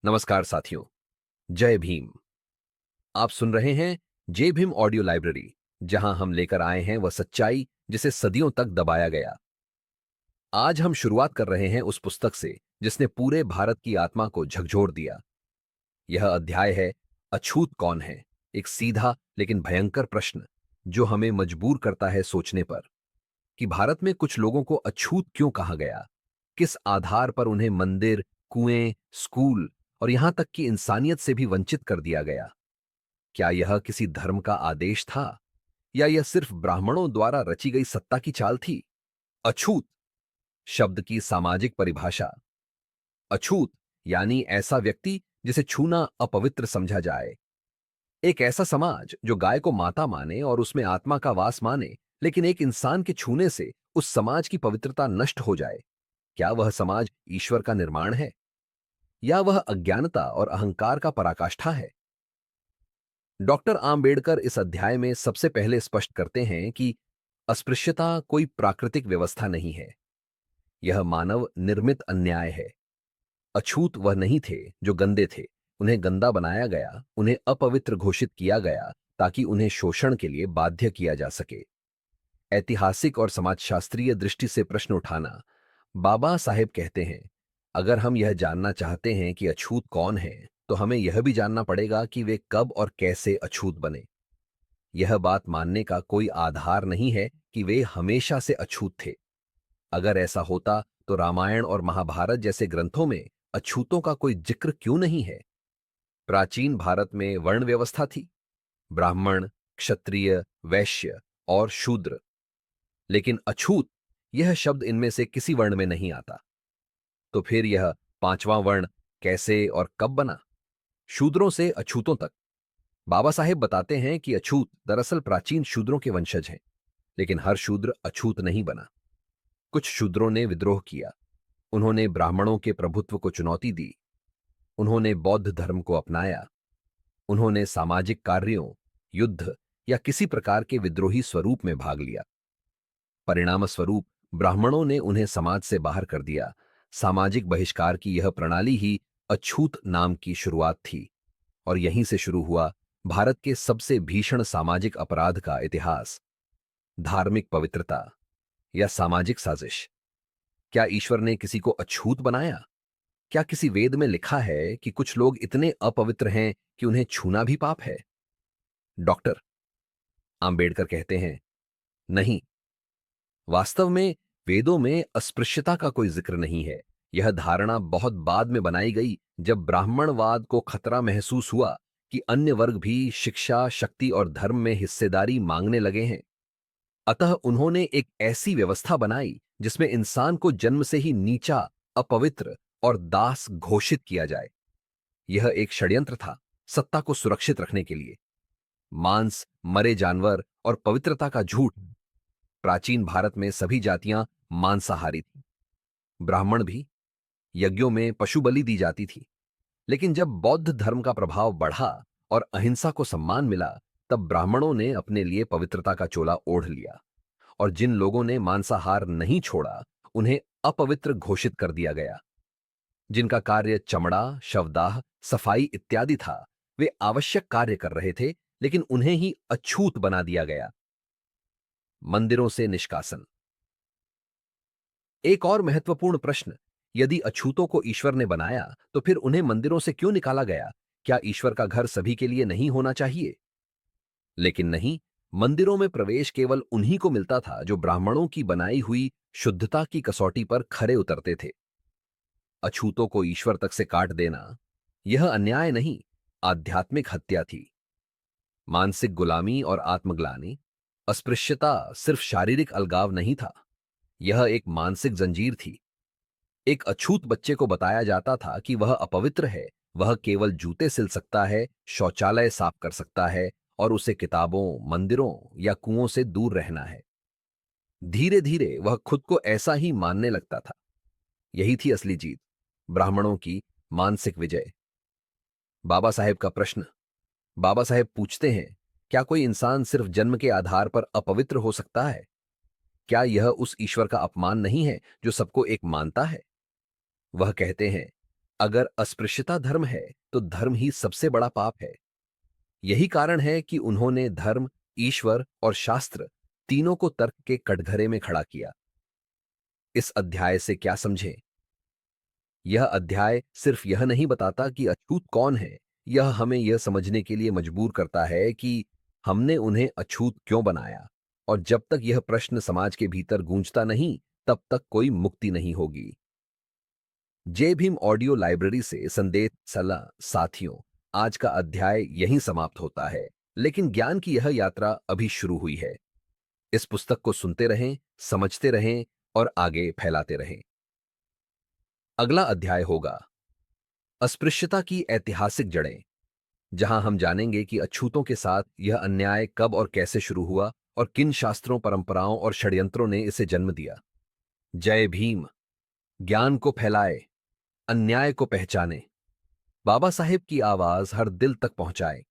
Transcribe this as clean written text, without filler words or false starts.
नमस्कार साथियों। जय भीम। आप सुन रहे हैं जय भीम ऑडियो लाइब्रेरी, जहां हम लेकर आए हैं वह सच्चाई जिसे सदियों तक दबाया गया। आज हम शुरुआत कर रहे हैं उस पुस्तक से जिसने पूरे भारत की आत्मा को झकझोर दिया। यह अध्याय है अछूत कौन है, एक सीधा लेकिन भयंकर प्रश्न जो हमें मजबूर करता है सोचने पर कि भारत में कुछ लोगों को अछूत क्यों कहा गया, किस आधार पर उन्हें मंदिर, कुएं, स्कूल और यहां तक कि इंसानियत से भी वंचित कर दिया गया। क्या यह किसी धर्म का आदेश था या यह सिर्फ ब्राह्मणों द्वारा रची गई सत्ता की चाल थी? अछूत शब्द की सामाजिक परिभाषा। अछूत यानी ऐसा व्यक्ति जिसे छूना अपवित्र समझा जाए। एक ऐसा समाज जो गाय को माता माने और उसमें आत्मा का वास माने, लेकिन एक इंसान के छूने से उस समाज की पवित्रता नष्ट हो जाए। क्या वह समाज ईश्वर का निर्माण है या वह अज्ञानता और अहंकार का पराकाष्ठा है? डॉक्टर आम्बेडकर इस अध्याय में सबसे पहले स्पष्ट करते हैं कि अस्पृश्यता कोई प्राकृतिक व्यवस्था नहीं है, यह मानव निर्मित अन्याय है। अछूत वह नहीं थे जो गंदे थे, उन्हें गंदा बनाया गया, उन्हें अपवित्र घोषित किया गया ताकि उन्हें शोषण के लिए बाध्य किया जा सके। ऐतिहासिक और समाजशास्त्रीय दृष्टि से प्रश्न उठाना। बाबा साहेब कहते हैं, अगर हम यह जानना चाहते हैं कि अछूत कौन है, तो हमें यह भी जानना पड़ेगा कि वे कब और कैसे अछूत बने। यह बात मानने का कोई आधार नहीं है कि वे हमेशा से अछूत थे। अगर ऐसा होता तो रामायण और महाभारत जैसे ग्रंथों में अछूतों का कोई जिक्र क्यों नहीं है? प्राचीन भारत में वर्ण व्यवस्था थी, ब्राह्मण, क्षत्रिय, वैश्य और शूद्र। लेकिन अछूत यह शब्द इनमें से किसी वर्ण में नहीं आता। तो फिर यह पांचवां वर्ण कैसे और कब बना? शूद्रों से अछूतों तक। बाबा साहेब बताते हैं कि अछूत दरअसल प्राचीन शूद्रों के वंशज हैं, लेकिन हर शूद्र अछूत नहीं बना। कुछ शूद्रों ने विद्रोह किया, उन्होंने ब्राह्मणों के प्रभुत्व को चुनौती दी, उन्होंने बौद्ध धर्म को अपनाया, उन्होंने सामाजिक कार्यों, युद्ध या किसी प्रकार के विद्रोही स्वरूप में भाग लिया। परिणाम स्वरूप ब्राह्मणों ने उन्हें समाज से बाहर कर दिया। सामाजिक बहिष्कार की यह प्रणाली ही अछूत नाम की शुरुआत थी, और यहीं से शुरू हुआ भारत के सबसे भीषण सामाजिक अपराध का इतिहास। धार्मिक पवित्रता या सामाजिक साजिश। क्या ईश्वर ने किसी को अछूत बनाया? क्या किसी वेद में लिखा है कि कुछ लोग इतने अपवित्र हैं कि उन्हें छूना भी पाप है? डॉक्टर आम्बेडकर कहते हैं, नहीं। वास्तव में वेदों में अस्पृश्यता का कोई जिक्र नहीं है। यह धारणा बहुत बाद में बनाई गई, जब ब्राह्मणवाद को खतरा महसूस हुआ कि अन्य वर्ग भी शिक्षा, शक्ति और धर्म में हिस्सेदारी मांगने लगे हैं। अतः उन्होंने एक ऐसी व्यवस्था बनाई जिसमें इंसान को जन्म से ही नीचा, अपवित्र और दास घोषित किया जाए। यह एक षड्यंत्र था, सत्ता को सुरक्षित रखने के लिए। मांस, मरे जानवर और पवित्रता का झूठ। प्राचीन भारत में सभी जातियां मांसाहारी थीं, ब्राह्मण भी। यज्ञों में पशु बलि दी जाती थी। लेकिन जब बौद्ध धर्म का प्रभाव बढ़ा और अहिंसा को सम्मान मिला, तब ब्राह्मणों ने अपने लिए पवित्रता का चोला ओढ़ लिया, और जिन लोगों ने मांसाहार नहीं छोड़ा, उन्हें अपवित्र घोषित कर दिया गया। जिनका कार्य चमड़ा, शवदाह, सफाई इत्यादि था, वे आवश्यक कार्य कर रहे थे, लेकिन उन्हें ही अछूत बना दिया गया। मंदिरों से निष्कासन। एक और महत्वपूर्ण प्रश्न, यदि अछूतों को ईश्वर ने बनाया, तो फिर उन्हें मंदिरों से क्यों निकाला गया? क्या ईश्वर का घर सभी के लिए नहीं होना चाहिए? लेकिन नहीं, मंदिरों में प्रवेश केवल उन्हीं को मिलता था जो ब्राह्मणों की बनाई हुई शुद्धता की कसौटी पर खरे उतरते थे। अछूतों को ईश्वर तक से काट देना, यह अन्याय नहीं, आध्यात्मिक हत्या थी। मानसिक गुलामी और आत्मग्लानि। अस्पृश्यता सिर्फ शारीरिक अलगाव नहीं था, यह एक मानसिक जंजीर थी। एक अछूत बच्चे को बताया जाता था कि वह अपवित्र है, वह केवल जूते सिल सकता है, शौचालय साफ कर सकता है, और उसे किताबों, मंदिरों या कुओं से दूर रहना है। धीरे धीरे वह खुद को ऐसा ही मानने लगता था। यही थी असली जीत, ब्राह्मणों की मानसिक विजय। बाबा साहेब का प्रश्न। बाबा साहेब पूछते हैं, क्या कोई इंसान सिर्फ जन्म के आधार पर अपवित्र हो सकता है? क्या यह उस ईश्वर का अपमान नहीं है जो सबको एक मानता है? वह कहते हैं, अगर अस्पृश्यता धर्म है तो धर्म ही सबसे बड़ा पाप है। यही कारण है कि उन्होंने धर्म, ईश्वर और शास्त्र तीनों को तर्क के कटघरे में खड़ा किया। इस अध्याय से क्या समझें? यह अध्याय सिर्फ यह नहीं बताता कि अछूत कौन है, यह हमें यह समझने के लिए मजबूर करता है कि हमने उन्हें अछूत क्यों बनाया। और जब तक यह प्रश्न समाज के भीतर गूंजता नहीं, तब तक कोई मुक्ति नहीं होगी। जय भीम ऑडियो लाइब्रेरी से संदेश सलाह साथियों, आज का अध्याय यहीं समाप्त होता है, लेकिन ज्ञान की यह यात्रा अभी शुरू हुई है। इस पुस्तक को सुनते रहें, समझते रहें और आगे फैलाते रहें। अगला अध्याय होगा अस्पृश्यता की ऐतिहासिक जड़ें, जहां हम जानेंगे कि अछूतों के साथ यह अन्याय कब और कैसे शुरू हुआ और किन शास्त्रों, परंपराओं और षड्यंत्रों ने इसे जन्म दिया। जय भीम। ज्ञान को फैलाए, अन्याय को पहचाने, बाबा साहेब की आवाज हर दिल तक पहुंचाए।